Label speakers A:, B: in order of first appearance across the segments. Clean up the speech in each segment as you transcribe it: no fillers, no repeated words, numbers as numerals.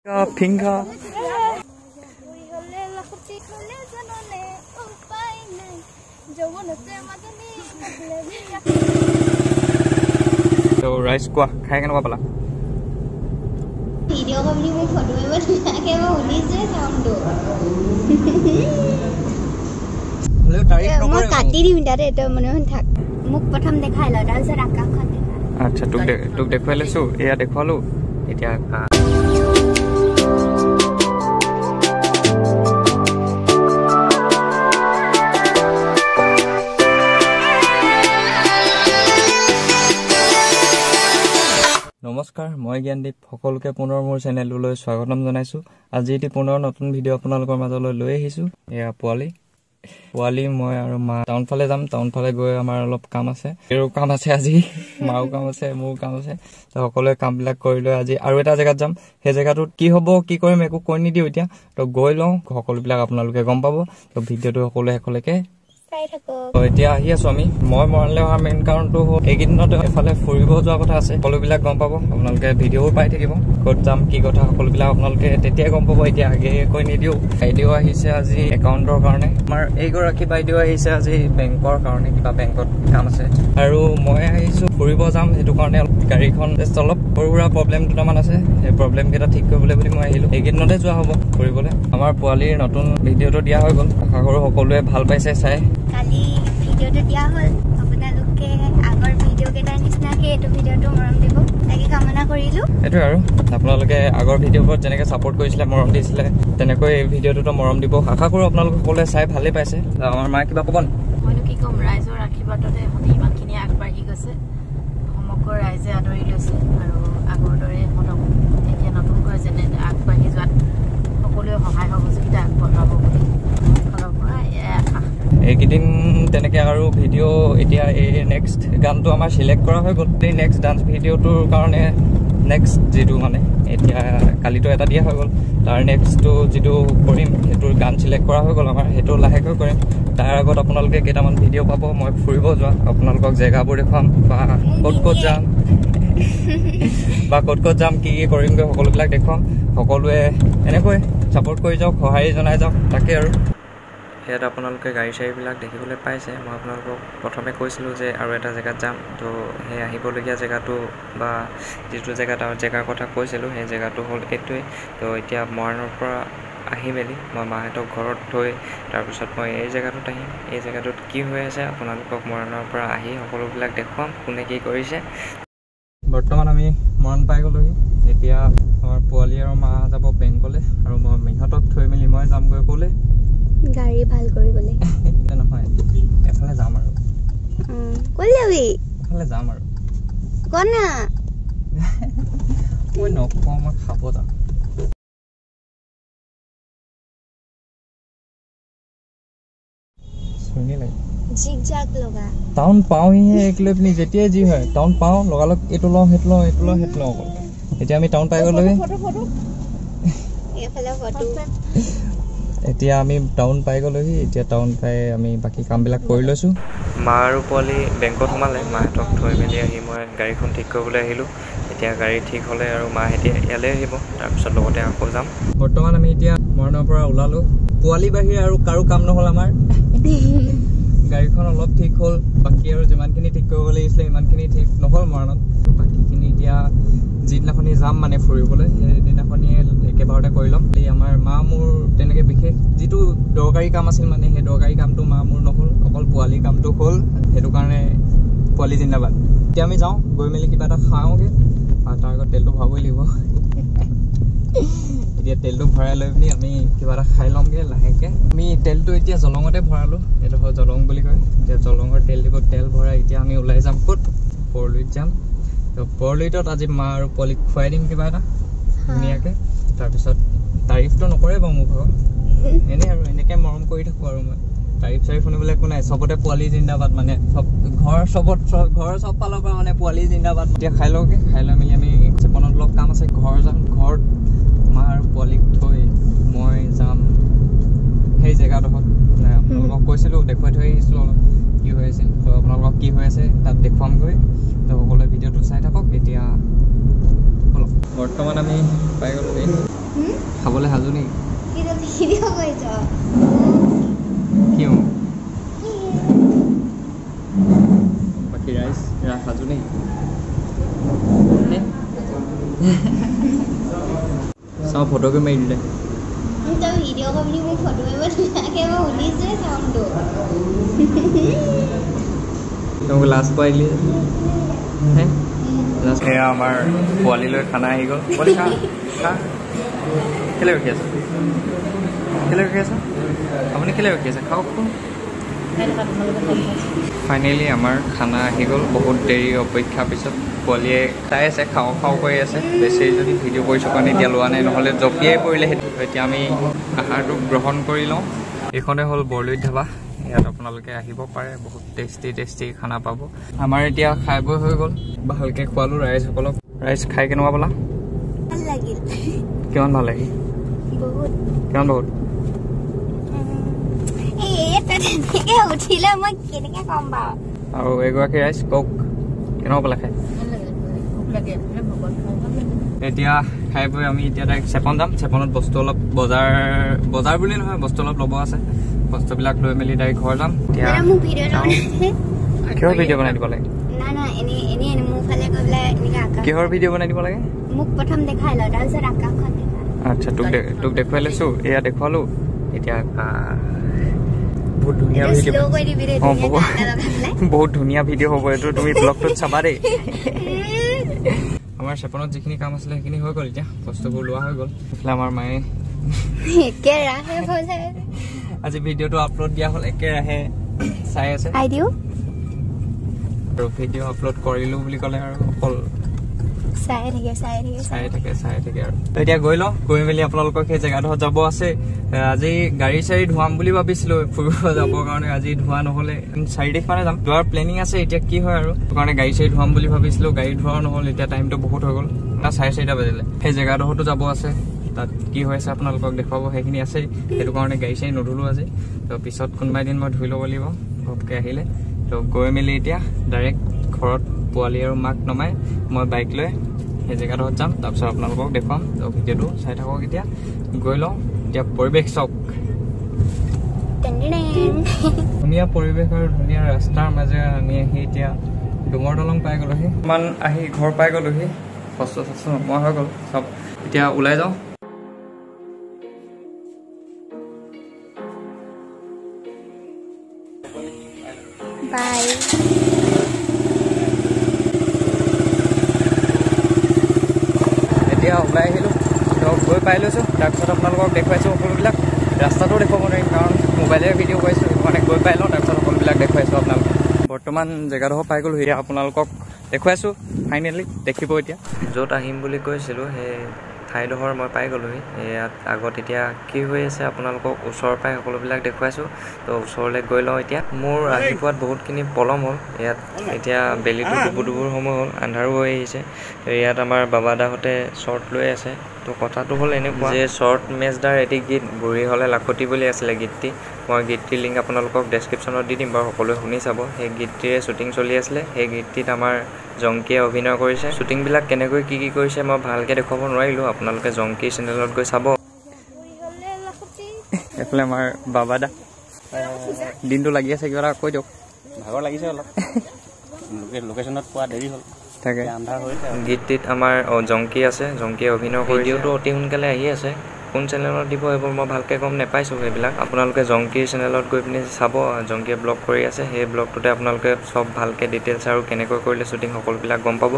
A: Pinga. So rice qua khai cái nào pala?
B: Video ko ni mo photo mo ke mo uni je sound do.
A: Hello tarif no
B: mo kati di minta eto mone hon thak. Muk prothom dekhai la dar se akakhon dekha.
A: Acha tuk dekhwai lesu eya dekhwalu etia নমস্কাৰ মই জ্ঞানদীপ সকলোকে পুনৰ মোৰ চেনেললৈ স্বাগতম জনাইছো আজি এটি পুনৰ নতুন ভিডিও আপোনালোকৰ মাজলৈ লৈ আহিছো এয়া পোৱালি মই আৰু মা টাউন ফালে যাম টাউন ফালে গৈ আমাৰ অলপ কাম আছে এৰো কাম আছে আজি মাও কাম আছে মোৰ কাম আছে তো সকলোৱে কামবিলাক কৰি লৈ আজি আৰু এটা জায়গাত যাম হে জায়গাটোত কি হ'ব কি কৰিম একো কৈ নিদিও এতিয়া তো গৈ লওঁ সকলোবিলাক আপোনালোকে গম পাব তো ভিডিওটো সকলোকে এতিয়া আহি আছো আমি মই মৰাণলৈ অহা মেইন কাৰণটো এইকেইদিনতে এফালে ফুৰিব যোৱা কথা আছে সকলোবিলাক গম পাব আপোনালোকে ভিডিঅ'ও পাই থাকিব ক'ত যাম কি কথা সকলোবিলাক আপোনালোকে তেতিয়াই গম পাব এতিয়া আগে কৈ নিদিও বাইদেউ আহিছে আজি একাউণ্টৰ কাৰণে আমাৰ এইগৰাকী বাইদেউ আহিছে আজি বেংকৰ কাৰণে কিবা বেংকত কাম আছে আৰু মই আহিছো ফুৰিব যাম সেইটো কাৰণে গাড়ীখন অলপ সৰু সুৰা প্ৰব্লেম দুটামান আছে সেই প্ৰব্লেম কেইটা ঠিক কৰিবলৈ বুলি মই আহিলো এইকেইদিনতে যোৱা হ'ব ফুৰিবলৈ আমাৰ পোৱালিৰ নতুন ভিডিঅ'টো দিয়া হৈ গ'ল আশা কৰোঁ সকলোৱে ভাল পাইছে চাই
B: কালি ভিডিওটো দিয়া হল আপোনালোকে আগৰ ভিডিও কেইটাৰ নিচিনাকে এইটো ভিডিওটো মৰম দিব তাকে কামনা কৰিলো
A: এটো আৰু আপোনালোকে আগৰ ভিডিওবোৰত যেনেকৈ সাপোৰ্ট কৰিছিলে মৰম দিছিলে তেনেকৈ এই ভিডিওটো মৰম দিব আশা কৰোঁ আপোনালোকে সকলোৱে চাই ভালে পাইছে আমাৰ মা কিবা ক'ব
C: মইনো কি কম ৰাইজৰ আশীৰ্বাদতে হনি ইমানখিনি আগবাঢ়ি গৈছে সমগ্ৰ ৰাইজে আদৰি লৈছে আৰু আগৰ দৰে হতক এতিয়া নতুনকৈ যেনে আগবাঢ়ি যোৱাত সকলোৱে সহায় সহযোগিতা আগবঢ়াব বুলি ফালৰ পৰা আশা
A: এইকেইদিন তেনেকৈ আৰু ভিডিঅ' এতিয়া এই নেক্সট গানটো আমাৰ চিলেক্ট কৰা হৈ গ'ল এই নেক্সট ডান্স ভিডিঅ'টোৰ কাৰণে নেক্সট যিটো মানে এতিয়া কালিতো এটা দিয়া হৈ গ'ল তাৰ নেক্সটটো যিটো কৰিম সেইটোৰ গান চিলেক্ট কৰা হৈ গ'ল আমাৰ সেইটো লাহেকৈ কৰিম তাৰ আগত আপোনালোকে কেইটামান ভিডিঅ' পাব মই ফুৰিব যোৱা আপোনালোকক জেগাবোৰ দেখুৱাম বা ক'ত যাম কি কৰিমগৈ সকলোবিলাক দেখুৱাম সকলোৱে এনেকৈ ছাপোৰ্ট কৰি যাওক সঁহাৰি জনাই যাওক তাকে আৰু ইয়াত আপোনালোকে গাড়ী চাড়ীবিলাক দেখিবলৈ পাইছে মই আপোনালোকক প্ৰথমে কৈছিলোঁ যে আৰু এটা জেগাত যাম তো সেই আহিবলগীয়া জেগাটো বা যিটো জেগাৰ কথা কৈছিলোঁ সেই জেগাটো হ'ল এইটোৱে তো এতিয়া মৰাণৰ পৰা আহি মেলি মই মাহঁতক ঘৰত থৈ তাৰপিছত মই এই জেগাটোত আহিম এই জেগাটোত কি হৈ আছে আপোনালোকক মৰাণৰ পৰা আহি সকলোবিলাক দেখুৱাম কোনে কি কৰিছে বৰ্তমান আমি মৰাণ পাই গ'লোহি এতিয়া আমাৰ পোৱালি আৰু মা যাব বেংকলৈ আৰু মই মিহঁতক থৈ মেলি মই যামগৈ ক'লে
B: গাড়ী ভাল কৰিবলৈ
A: নহয় এফালে যাম আৰু
B: ক'ত যাবি
A: এফালে যাম আৰু
B: ক না
A: মই নকওঁ মই খাব যাম
B: জিগজাগ লগা
A: টাউন পাওঁহিহে এক লৈ পিনি যেতিয়াই যি হয় টাউন পাওঁ লগালগ এইটো লওঁ সেইটো লওঁ অকল এতিয়া আমি টাউন পাই গ'লোহি এতিয়া আমি টাউন পাই গ'লোহি এতিয়া টাউন পাই আমি বাকী কামবিলাক কৰি লৈছোঁ মা আৰু পোৱালি বেংকত সোমালে মাহঁতক থৈ মেলি আহি মই গাড়ীখন ঠিক কৰিবলৈ আহিলোঁ এতিয়া গাড়ী ঠিক হ'লে আৰু মা এতিয়া ইয়ালৈ আহিব তাৰপিছত লগতে আকৌ যাম বৰ্তমান আমি এতিয়া মৰাণৰ পৰা ওলালোঁ পোৱালি বাহিৰে আৰু কাৰো কাম নহ'ল আমাৰ গাড়ীখন অলপ ঠিক হ'ল বাকী আৰু যিমানখিনি ঠিক কৰিব লাগিছিলে ইমানখিনি ঠিক নহ'ল মৰাণত বাকীখিনি এতিয়া যিদিনাখনি যাম মানে ফুৰিবলৈ সেইদিনাখনি একেবাৰতে কৰি ল'ম আমাৰ মা মোৰ তেনেকৈ বিশেষ যিটো দৰকাৰী কাম আছিল মানে সেই দৰকাৰী কামটো মা মোৰ নহ'ল অকল পোৱালি কামটো হ'ল সেইটো কাৰণে পোৱালি জিন্দাবাদ এতিয়া আমি যাওঁ গৈ মেলি কিবা এটা খাওঁগৈ আৰু তাৰ আগত তেলটো ভৰাবই লাগিব এতিয়া তেলটো ভৰাই লৈ পিনি আমি কিবা এটা খাই ল'মগৈ লাহেকৈ আমি তেলটো এতিয়া জলঙতে ভৰালোঁ এইটো হয় জলং বুলি কয় এতিয়া জলঙৰ তেল দিব তেল ভৰাই এতিয়া আমি ওলাই যাম ক'ত পৰলুইত যাম তো পৰলুইতত আজি মা আৰু পোৱালিক খুৱাই দিম কিবা এটা ধুনীয়াকৈ তাৰপিছত তাৰিফটো নকৰে বাৰু মোৰ ঘৰত এনেই আৰু এনেকৈ মৰম কৰি থাকোঁ আৰু মই তাৰিফ শুনিবলৈ একো নাই চবতে পোৱালি জিন্দাবাদ মানে ঘৰৰ চব ফালৰ পৰা মানে পোৱালি জিন্দাবাদ এতিয়া খাই লওঁগৈ খাই লৈ মেলি আমি চেপনত অলপ কাম আছে ঘৰ যাম ঘৰত মা আৰু পোৱালিক থৈ মই যাম সেই জেগাডোখৰত আপোনালোকক কৈছিলোঁ দেখুৱাই থৈ আহিছিলোঁ অলপ কি হৈ আছিল তো আপোনালোকক কি হৈ আছে তাত দেখুৱামগৈ তো সকলোৱে ভিডিঅ'টো চাই থাকক এতিয়া বৰ্তমান আমি পাই গ'লো খাবলৈ সাজু নেকি কি বাকী ৰাইচ সাজু নেকি চাওঁ ফটোকে মাৰি দিলে তোমাক লাষ্ট পাই দিলে সেয়া আমাৰ পোৱালিলৈ খানা আহি গ'ল পোৱালি খা খা কেলে ৰখি আছে আপুনি কেলে ৰখি আছে খাওক ফাইনেলি আমাৰ খানা আহি গ'ল বহুত দেৰি অপেক্ষাৰ পিছত পোৱালীয়ে চাই আছে খাওঁ কৰি আছে বেছি যদি ভিডিঅ' কৰিছোঁ কাৰণে এতিয়া লোৱা নাই নহ'লে জঁপিয়াই পৰিলে সেইটো এতিয়া আমি আহাৰটো গ্ৰহণ কৰি লওঁ এইখনে হ'ল বৰলুইত ধাবা ইয়াত আপোনালোকে আহিব পাৰে বহুত টেষ্টি খানা পাব আমাৰ এতিয়া খাই বৈ হৈ গ'ল ভালকৈ খোৱালোঁ ৰাইজসকলক ৰাইজ খাই কেনেকুৱা পালা কিমান ভাল লাগিল কিমান বহুত আৰু এগৰাকী ৰাইজ কওক কেনেকুৱা পালা খাই এতিয়া খাই বৈ আমি এতিয়া ডাইৰেক্ট চেপন যাম চেপনত বস্তু অলপ বজাৰ বুলি নহয় বস্তু অলপ ল'ব আছে বস্তুবিলাক লৈ মেলি ডাইৰেক্ট ঘৰ যাম কিহৰ ভিডিঅ' বনাই দিব লাগে কিহৰ ভিডিঅ' বনাই দিব লাগে আচ্ছা তোক দেখুৱাই লৈছো এয়া দেখুৱালো এতিয়া বহুত ধুনীয়া ভিডিঅ' বহুত ধুনীয়া ভিডিঅ' হ'ব এইটো তুমি ব্লগটোত চাবা দেই আমাৰ চেপনত যিখিনি কাম আছিলে সেইখিনি হৈ গ'ল এতিয়া বস্তুবোৰ লোৱা হৈ গ'ল এইফালে আমাৰ মায়ে আজি ভিডিঅ'টো আপলোড দিয়া হ'ল একেৰাহে চাই আছে আৰু ভিডিঅ' আপলোড কৰিলো বুলি ক'লে আৰু অকল চাই থাকে আৰু এতিয়া গৈ মেলি আপোনালোকক সেই জেগাডোখৰত যাব আছে আজি গাড়ী চাৰি ধোৱাম বুলি ভাবিছিলো ফুৰিব যাবৰ কাৰণে আজি ধোৱা নহ'লে 4 তাৰিখ মানে যাম যোৱাৰ প্লেনিং আছে এতিয়া কি হয় আৰু কাৰণে গাড়ী চাৰি ধোৱাম বুলি ভাবিছিলো গাড়ী ধোৱা নহ'ল এতিয়া টাইমটো বহুত হৈ গ'ল 4:30 বাজিলে সেই জেগাডোখৰতো যাব আছে তাত কি হৈ আছে আপোনালোকক দেখুৱাব সেইখিনি আছে সেইটো কাৰণে গাড়ী চাৰি নধুলো আজি তো পিছত কোনোবা এদিন মই ধুই ল'ব লাগিব ঘপকৈ আহিলে তো গৈ মেলি এতিয়া ডাইৰেক্ট ঘৰত পোৱালি আৰু মাক নমাই মই বাইক লৈ সেই জেগাডোখৰত যাম তাৰপিছত আপোনালোকক দেখুৱাম তো ভিডিঅ'টো চাই থাকক এতিয়া গৈ লওঁ এতিয়া পৰিৱেশ চাওক ধুনীয়া পৰিৱেশ আৰু ধুনীয়া ৰাস্তাৰ মাজেৰে আমি আহি এতিয়া ডুমৰ দলং পাই গ'লোহি ইমান আহি ঘৰ পাই গ'লোহি কষ্ট নোপোৱা হৈ গ'ল চব এতিয়া ওলাই যাওঁ
B: বাই
A: এতিয়া ওলাই আহিলোঁ তো গৈ পাই লৈছোঁ তাৰপিছত আপোনালোকক দেখুৱাইছোঁ সকলোবিলাক ৰাস্তাটো দেখুৱাব নোৱাৰিম কাৰণ মোবাইলেৰে ভিডিঅ' কৰিছোঁ সেইটো কাৰণে গৈ পাই লওঁ তাৰপিছত সকলোবিলাক দেখুৱাইছোঁ আপোনালোকক বৰ্তমান জেগাডোখৰ পাই গ'লোঁ এতিয়া আপোনালোকক দেখুৱাইছোঁ ফাইনেলি দেখিব এতিয়া য'ত আহিম বুলি কৈছিলোঁ সেই ঠাইডোখৰ মই পাই গ'লোহি ইয়াত আগত এতিয়া কি হৈ আছে আপোনালোকক ওচৰৰ পৰাই সকলোবিলাক দেখুৱাইছোঁ তো ওচৰলৈ গৈ লওঁ এতিয়া মোৰ আহি পোৱাত বহুতখিনি পলম হ'ল ইয়াত এতিয়া বেলিটো ডুবুৰ সময় হ'ল আন্ধাৰো হৈ আহিছে ইয়াত আমাৰ বাবাদাহঁতে শ্বৰ্ট লৈ আছে তো কথাটো হ'ল এনেকুৱা যে শ্বৰ্ট মেচদাৰ এটি গীত বুঢ়ী হ'লে লাখতি বুলি আছিলে গীতটি মই গীতটিৰ লিংক আপোনালোকক ডেছক্ৰিপশ্যনত দি দিম বাৰু সকলোৱে শুনি চাব সেই গীতটিৰে শ্বুটিং চলি আছিলে সেই গীতটিত আমাৰ জংকীয়ে অভিনয় কৰিছে শ্বুটিংবিলাক কেনেকৈ কি কৰিছে মই ভালকৈ দেখুৱাব নোৱাৰিলোঁ আপোনালোকে জংকী চেনেলত গৈ চাব এইফালে আমাৰ বাবাদা দিনটো লাগি আছে কিবা এটা কৈ দিয়ক
D: ভাগৰ লাগিছে অলপ লোকেশ্যনত পোৱা দেৰি হ'ল
A: তাকে
D: আন্ধাৰ হৈছে
A: গীতটিত আমাৰ জংকী আছে জংকীয়ে অভিনয় কৰি ভিডিঅ'টো অতি সোনকালে আহি আছে কোন চেনেলত দিব এইবোৰ মই ভালকৈ গম নাপাইছোঁ সেইবিলাক আপোনালোকে জংকীৰ চেনেলত গৈ পিনি চাব জংকীয়ে ব্লগ কৰি আছে সেই ব্লগটোতে আপোনালোকে চব ভালকৈ ডিটেইলছ আৰু কেনেকৈ কৰিলে শ্বুটিং সকলোবিলাক গম পাব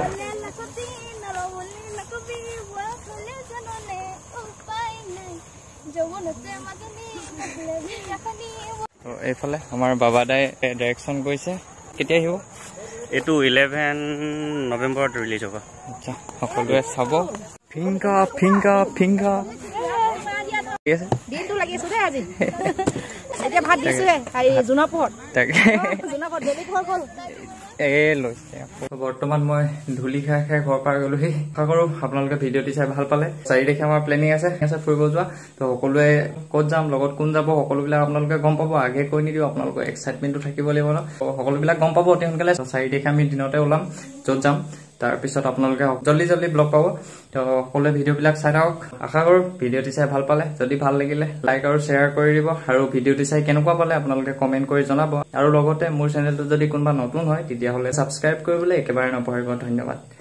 A: এইফালে আমাৰ বাবাদাই ডাইৰেকশ্যন কৰিছে কেতিয়া আহিব
D: এইটো 11 নৱেম্বৰত ৰিলিজ হ'ব
A: আচ্ছা সকলোৱে চাব ফিংকা ফিংকা ফিংকা
C: দিনটো লাগি আছে আজি এতিয়া ভাত দিছোৱে জুনৰ পোহৰ
A: তাকে বৰ্তমান মই ধূলি খাই ঘৰ পাই গ'লোহি আশা কৰোঁ আপোনালোকে ভিডিঅ'টি চাই ভাল পালে 4 তাৰিখে আমাৰ প্লেনিং আছে ফুৰিব যোৱা তো সকলোৱে ক'ত যাম লগত কোন যাব সকলোবিলাক আপোনালোকে গম পাব আগে কৈ নিদিওঁ আপোনালোকৰ এক্সাইটমেণ্টটো থাকিব লাগিব ন সকলোবিলাক গম পাব অতি সোনকালে 4 তাৰিখে আমি দিনতে ওলাম য'ত যাম তাৰপিছত আপোনালোকে জলদি জলদি ব্লগ পাব তো সকলোৱে ভিডিঅ'বিলাক চাই থাকক আশা কৰোঁ ভিডিঅ'টি চাই ভাল পালে যদি ভাল লাগিলে লাইক আৰু শ্বেয়াৰ কৰি দিব আৰু ভিডিঅ'টি চাই কেনেকুৱা পালে আপোনালোকে কমেণ্ট কৰি জনাব আৰু লগতে মোৰ চেনেলটো যদি কোনোবা নতুন হয় তেতিয়াহ'লে ছাবস্ক্ৰাইব কৰিবলৈ একেবাৰে নপাহৰিব ধন্যবাদ